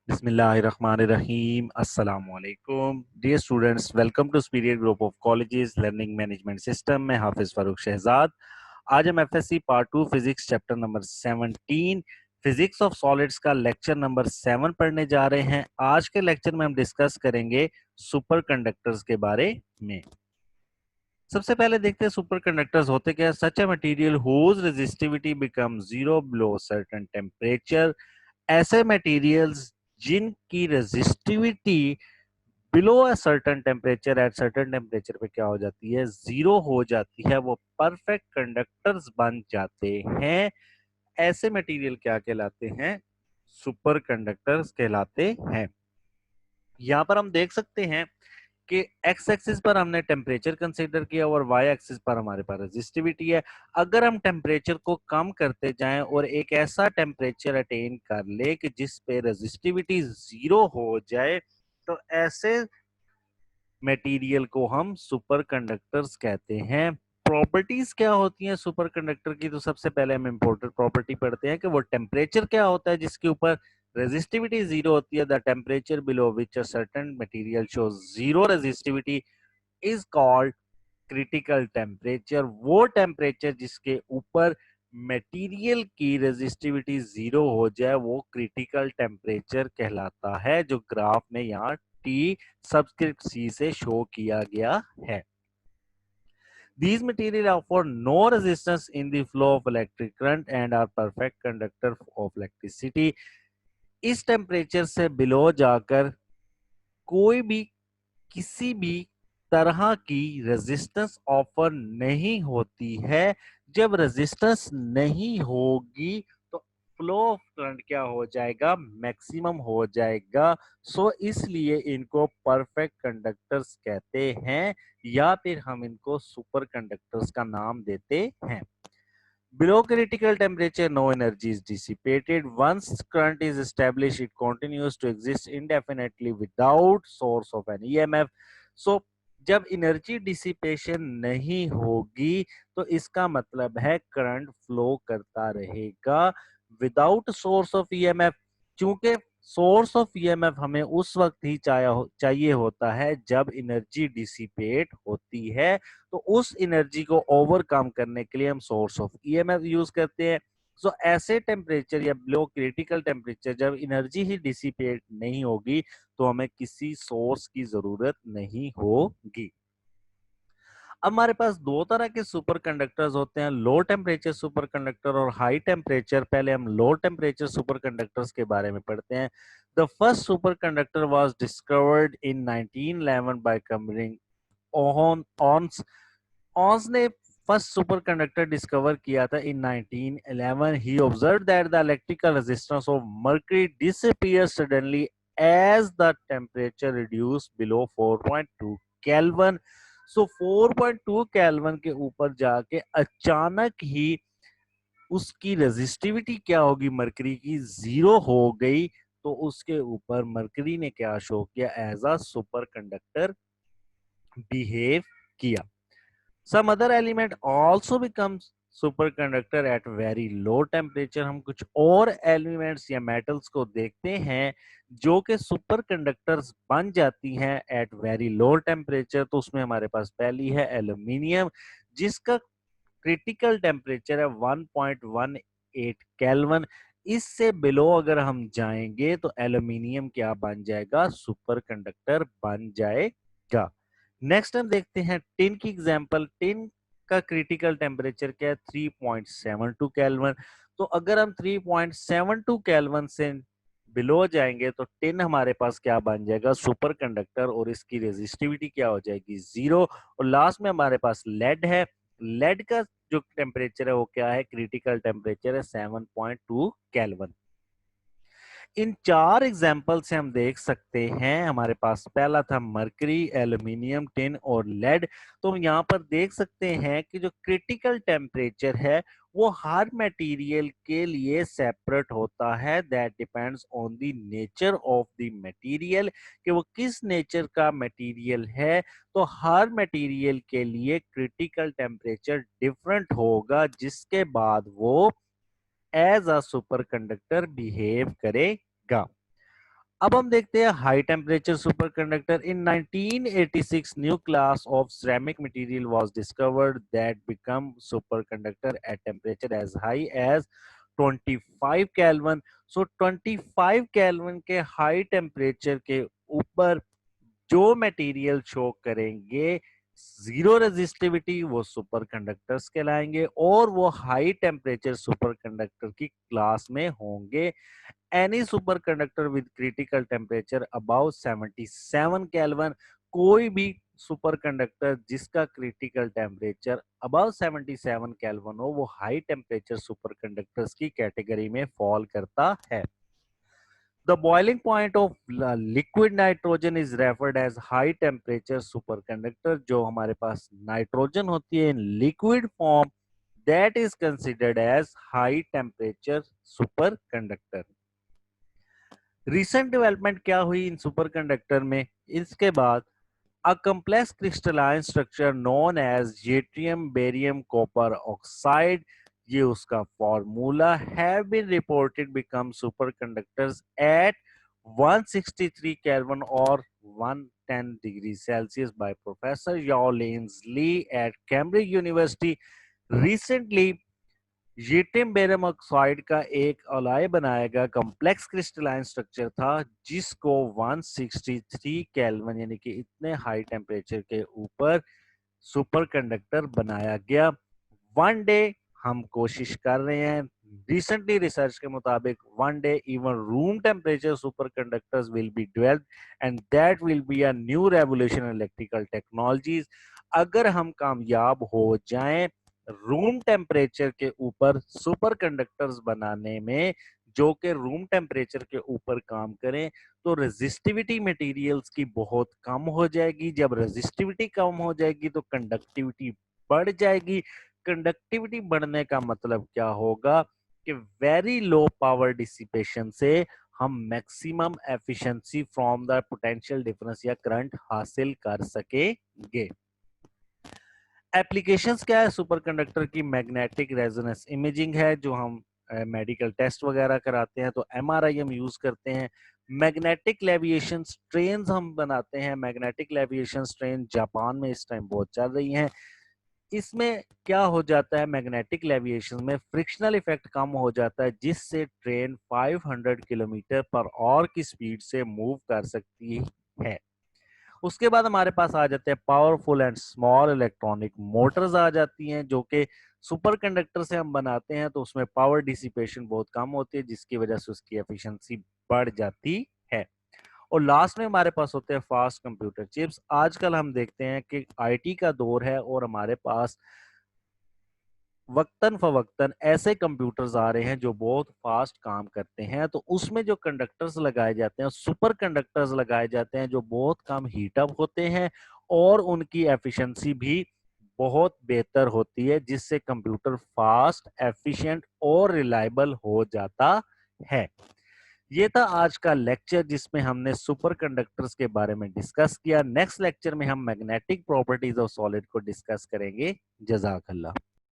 Bismillahirrahmanirrahim. Assalamu alaikum. Dear students, welcome to Superior Group of Colleges Learning Management System में हाफिज फारूक शहजाद। आज हम FSc part 2 physics chapter number 17 physics of solids का lecture number 7 पढ़ने जा रहे हैं। आज के लेक्चर में हम डिस्कस करेंगे सुपर कंडक्टर्स के बारे में। सबसे पहले देखते हैं सुपर कंडक्टर्स होते क्या है। Such a material whose resistivity become zero below certain temperature. ऐसे मटेरियल्स जिनकी resistivity below a certain temperature, at certain temperature पे क्या हो जाती है, जीरो हो जाती है, वो परफेक्ट कंडक्टर्स बन जाते हैं। ऐसे मटेरियल क्या कहलाते हैं, सुपर कंडक्टर्स कहलाते हैं। यहाँ पर हम देख सकते हैं कि एक्स एक्सिस पर हमने टेम्परेचर कंसीडर किया और वाई एक्सिस पर हमारे पास रेजिस्टिविटी है। अगर हम टेम्परेचर को कम करते जाएं और एक ऐसा टेम्परेचर अटेन कर ले कि जिस पे रेजिस्टिविटी जीरो हो जाए, तो ऐसे मटेरियल को हम सुपर कंडक्टर्स कहते हैं। प्रॉपर्टीज क्या होती हैं सुपर कंडक्टर की, तो सबसे पहले हम इंपॉर्टेंट प्रॉपर्टी पढ़ते हैं कि वो टेम्परेचर क्या होता है जिसके ऊपर रेजिस्टिविटी जीरो होती है। The temperature below which a certain material shows zero resistivity is called critical temperature. वो टेम्परेचर जिसके ऊपर मटेरियल की रेजिस्टिविटी जीरो हो जाए वो क्रिटिकल टेम्परेचर कहलाता है, जो ग्राफ में यहाँ टी सबस्क्रिप्ट सी से शो किया गया है। These materials offer no resistance in the flow of electric current and are perfect conductor of electricity. इस टेम्परेचर से बिलो जाकर कोई भी किसी भी तरह की रेजिस्टेंस ऑफर नहीं होती है। जब रेजिस्टेंस नहीं होगी तो फ्लो ऑफ करंट क्या हो जाएगा, मैक्सिमम हो जाएगा। सो इसलिए इनको परफेक्ट कंडक्टर्स कहते हैं, या फिर हम इनको सुपर कंडक्टर्स का नाम देते हैं। Below critical temperature, no energy is dissipated. Once current is established, it continues to exist indefinitely without source of an EMF. So, जब एनर्जी डिसिपेशन नहीं होगी तो इसका मतलब है करंट फ्लो करता रहेगा विदाउट सोर्स ऑफ ईएमएफ। चूंकि सोर्स ऑफ ईएमएफ हमें उस वक्त ही चाहिए होता है जब एनर्जी डिसिपेट होती है, तो उस एनर्जी को ओवरकम करने के लिए हम सोर्स ऑफ ईएमएफ यूज करते हैं। सो ऐसे टेम्परेचर या बिलो क्रिटिकल टेम्परेचर जब एनर्जी ही डिसिपेट नहीं होगी तो हमें किसी सोर्स की जरूरत नहीं होगी। अब हमारे पास दो तरह के सुपर कंडक्टर्स होते हैं, लो टेम्परेचर सुपर कंडक्टर और हाई टेम्परेचर। पहले हम लो टेम्परेचर सुपर कंडक्टर्स के बारे में पढ़ते हैं। The first super conductor was discovered in 1911 by Kamerlingh Onnes. Onnes ने फर्स्ट सुपर कंडक्टर डिस्कवर किया था in 1911। He observe that the electrical resistance of mercury disappear suddenly as the temperature reduce below 4.2 kelvin. So 4.2 kelvin के ऊपर जाके अचानक ही उसकी resistivity क्या होगी, मरकरी की, जीरो हो गई। तो उसके ऊपर मरकरी ने क्या शो किया, as a super conductor behave किया। Some other element also becomes superconductor at very low temperature। हम कुछ और एलिमेंट्स या मेटल्स को देखते हैं जो कि सुपर कंडक्टर्स बन जाती हैं एट वेरी लो टेम्परेचर। तो उसमें हमारे पास पहली है एल्यूमिनियम, जिसका क्रिटिकल टेम्परेचर है 1.18 केल्विन। इससे बिलो अगर हम जाएंगे तो एल्यूमिनियम क्या बन जाएगा, सुपर कंडक्टर बन जाएगा। नेक्स्ट हम देखते हैं टिन की एग्जांपल। टिन का क्रिटिकल टेम्परेचर क्या है, 3.72 केल्विन। तो अगर हम 3.72 केल्विन से बिलो जाएंगे तो टिन हमारे पास क्या बन जाएगा, सुपर कंडक्टर, और इसकी रेजिस्टिविटी क्या हो जाएगी, जीरो। और लास्ट में हमारे पास लेड है। लेड का जो टेम्परेचर है वो क्या है, क्रिटिकल टेम्परेचर है 7.2 केल्विन। इन चार एग्जाम्पल से हम देख सकते हैं, हमारे पास पहला था मरकरी, एल्यूमिनियम, टिन और लेड। तो हम यहाँ पर देख सकते हैं कि जो क्रिटिकल टेम्परेचर है वो हर मटेरियल के लिए सेपरेट होता है। That depends on the nature of the material, कि वो किस नेचर का मटेरियल है। तो हर मटेरियल के लिए क्रिटिकल टेम्परेचर डिफरेंट होगा, जिसके बाद वो as a super conductor behave करेगा। अब हम देखते हैं high temperature superconductor. In 1986 new class of ceramic material was discovered that become superconductor at temperature as high as 25 kelvin. So 25 kelvin के हाई टेम्परेचर के ऊपर जो मटेरियल शो करेंगे जीरो रेजिस्टिविटी, वो सुपर कंडक्टर्स कहलाएंगे और वो हाई टेम्परेचर सुपर कंडक्टर की क्लास में होंगे। Any super conductor with critical temperature about 77 kelvin, कोई भी सुपर कंडक्टर जिसका क्रिटिकल टेम्परेचर अबाउ 77 केल्विन हो, वो हाई टेम्परेचर सुपर कंडक्टर्स की कैटेगरी में फॉल करता है। The boiling point of liquid nitrogen is referred as high temperature superconductor। जो हमारे पास नाइट्रोजन होती है in liquid form, that is considered as high temperature superconductor। recent development क्या हुई इन सुपरकंडक्टर में? इसके बाद a complex crystalline structure known as yttrium barium copper oxide, ये उसका formula, have been reported become superconductors at 163 Kelvin or 110 degrees Celsius by Professor Yao Lins Lee at Cambridge University। Recently yttrium barium oxide का एक alloy बनाया गया, complex crystalline structure था जिसको 163 kelvin यानी कि इतने हाई टेम्परेचर के ऊपर सुपर कंडक्टर बनाया गया। वन डे हम कोशिश कर रहे हैं, रिसेंटली रिसर्च के मुताबिक one day even room temperature super conductors will be developed and that will be a new revolution in electrical technologies. अगर हम कामयाब हो जाएं रूम टेम्परेचर के ऊपर सुपर कंडक्टर्स बनाने में, जो कि रूम टेम्परेचर के ऊपर काम करें, तो रेजिस्टिविटी मटेरियल्स की बहुत कम हो जाएगी। जब रेजिस्टिविटी कम हो जाएगी तो कंडक्टिविटी बढ़ जाएगी। कंडक्टिविटी बढ़ने का मतलब क्या होगा कि वेरी लो पावर डिसिपेशन से हम maximum efficiency from the potential difference या करंट हासिल कर सकेंगे। एप्लीकेशंस क्या है सुपरकंडक्टर की? मैग्नेटिक रेजोनेंस इमेजिंग है, जो हम मेडिकल टेस्ट वगैरह कराते हैं तो एमआरआई हम यूज करते हैं। मैग्नेटिक लेविएशन ट्रेन हम बनाते हैं। मैग्नेटिक लेविएशन ट्रेन जापान में इस टाइम बहुत चल रही हैं। इसमें क्या हो जाता है, मैग्नेटिक लेविएशन में फ्रिक्शनल इफेक्ट कम हो जाता है जिससे ट्रेन 500 किलोमीटर पर आवर की स्पीड से मूव कर सकती है। उसके बाद हमारे पास आ जाते हैं powerful and small electronic motors आ जाती हैं, जो कि सुपर कंडक्टर से हम बनाते हैं तो उसमें पावर डिसिपेशन बहुत कम होती है जिसकी वजह से उसकी एफिशिएंसी बढ़ जाती है। और लास्ट में हमारे पास होते हैं फास्ट कंप्यूटर चिप्स। आजकल हम देखते हैं कि आईटी का दौर है और हमारे पास वक्तन फवक्तन ऐसे कंप्यूटर्स आ रहे हैं जो बहुत फास्ट काम करते हैं, तो उसमें जो कंडक्टर्स लगाए जाते हैं, सुपर कंडक्टर्स लगाए जाते हैं जो बहुत कम हीटअप होते हैं और उनकी एफिशिएंसी भी बहुत बेहतर होती है, जिससे कंप्यूटर फास्ट, एफिशिएंट और रिलायबल हो जाता है। ये था आज का लेक्चर जिसमें हमने सुपर कंडक्टर्स के बारे में डिस्कस किया। नेक्स्ट लेक्चर में हम मैग्नेटिक प्रॉपर्टीज ऑफ सॉलिड को डिस्कस करेंगे। जज़ाकल्लाह।